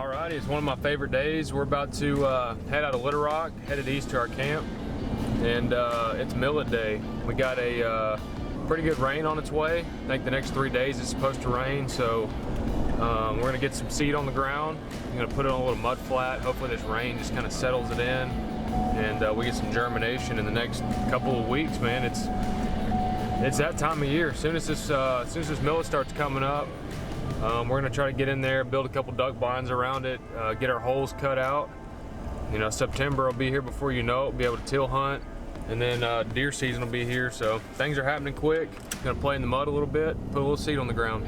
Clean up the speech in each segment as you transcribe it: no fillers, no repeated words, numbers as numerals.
Alrighty, it's one of my favorite days. We're about to head out of Little Rock, headed east to our camp, and it's Millet Day. We got a pretty good rain on its way. I think the next 3 days it's supposed to rain, so we're gonna get some seed on the ground. I'm gonna put it on a little mud flat. Hopefully this rain just kind of settles it in, and we get some germination in the next couple of weeks, man. It's that time of year. As soon as this millet starts coming up, we're gonna try to get in there, build a couple duck blinds around it, get our holes cut out. You know, September will be here before you know it. Be able to teal hunt, and then deer season will be here. So things are happening quick. Gonna play in the mud a little bit, put a little seed on the ground.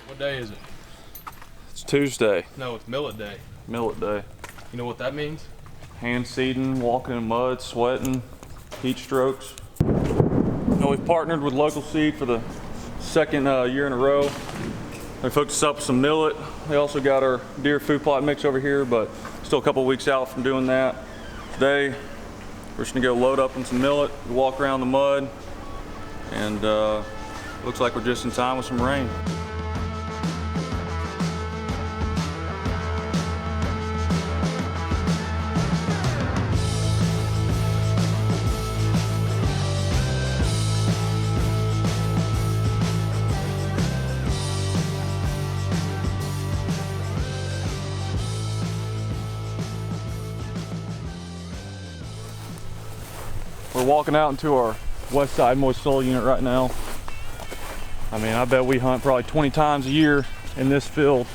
What day is it? It's Tuesday. No, it's Millet Day. Millet Day. You know what that means? Hand seeding, walking in mud, sweating, heat strokes. Now we've partnered with Local Seed for the second year in a row. They hooked us up with some millet. They also got our deer food plot mix over here, but still a couple weeks out from doing that. Today, we're just gonna go load up on some millet, walk around the mud, and looks like we're just in time with some rain. We're walking out into our west side moist soil unit right now. I mean, I bet we hunt probably 20 times a year in this field.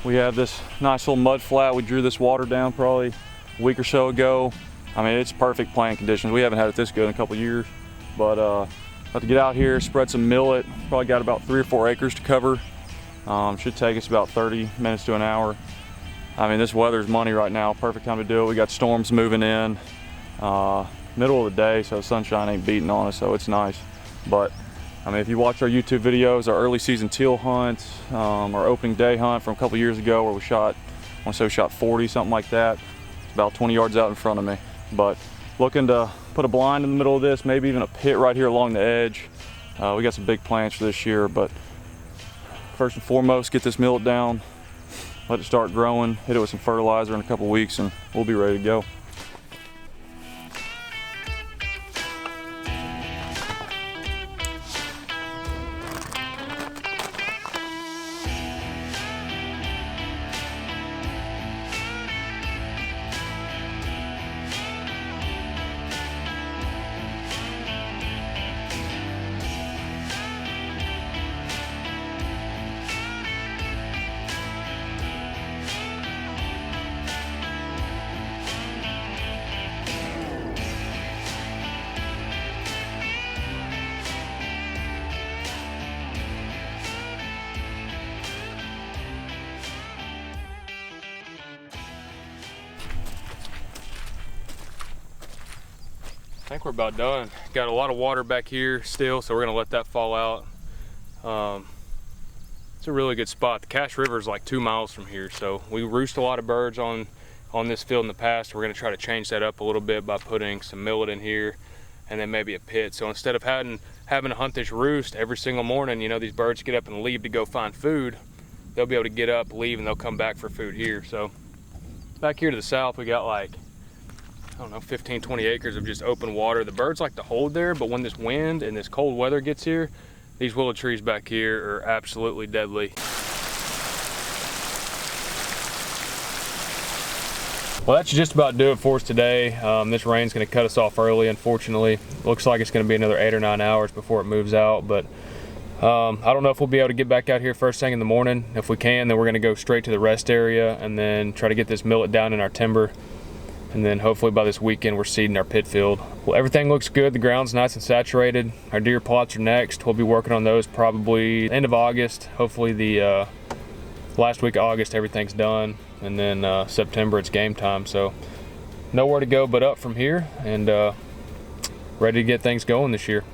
We have this nice little mud flat. We drew this water down probably a week or so ago. I mean, it's perfect plant conditions. We haven't had it this good in a couple of years, but about to get out here, spread some millet. Probably got about 3 or 4 acres to cover. Should take us about 30 minutes to an hour. I mean, this weather's money right now. Perfect time to do it. We got storms moving in. Middle of the day, so sunshine ain't beating on us, so it's nice. But I mean, if you watch our YouTube videos, our early season teal hunts, our opening day hunt from a couple years ago where we shot, I want to say we shot 40, something like that. It's about 20 yards out in front of me. But looking to put a blind in the middle of this, maybe even a pit right here along the edge. We got some big plans for this year, but first and foremost, get this millet down, let it start growing, hit it with some fertilizer in a couple weeks, and we'll be ready to go. I think we're about done. Got a lot of water back here still, so we're gonna let that fall out. It's a really good spot. The Cache River is like 2 miles from here, so we roost a lot of birds on this field in the past. We're gonna try to change that up a little bit by putting some millet in here and then maybe a pit. So instead of having to hunt this roost every single morning, you know, these birds get up and leave to go find food, they'll be able to get up, leave, and they'll come back for food here. So back here to the south, we got like, I don't know, 15, 20 acres of just open water. The birds like to hold there, but when this wind and this cold weather gets here, these willow trees back here are absolutely deadly. Well, that's just about do it for us today. This rain's gonna cut us off early, unfortunately. Looks like it's gonna be another 8 or 9 hours before it moves out, but I don't know if we'll be able to get back out here first thing in the morning. If we can, then we're gonna go straight to the rest area and then try to get this millet down in our timber. And then hopefully by this weekend we're seeding our pit field. Well, everything looks good. The ground's nice and saturated. Our deer plots are next. We'll be working on those probably end of August. Hopefully the last week of August everything's done. And then September it's game time. So nowhere to go but up from here. And ready to get things going this year.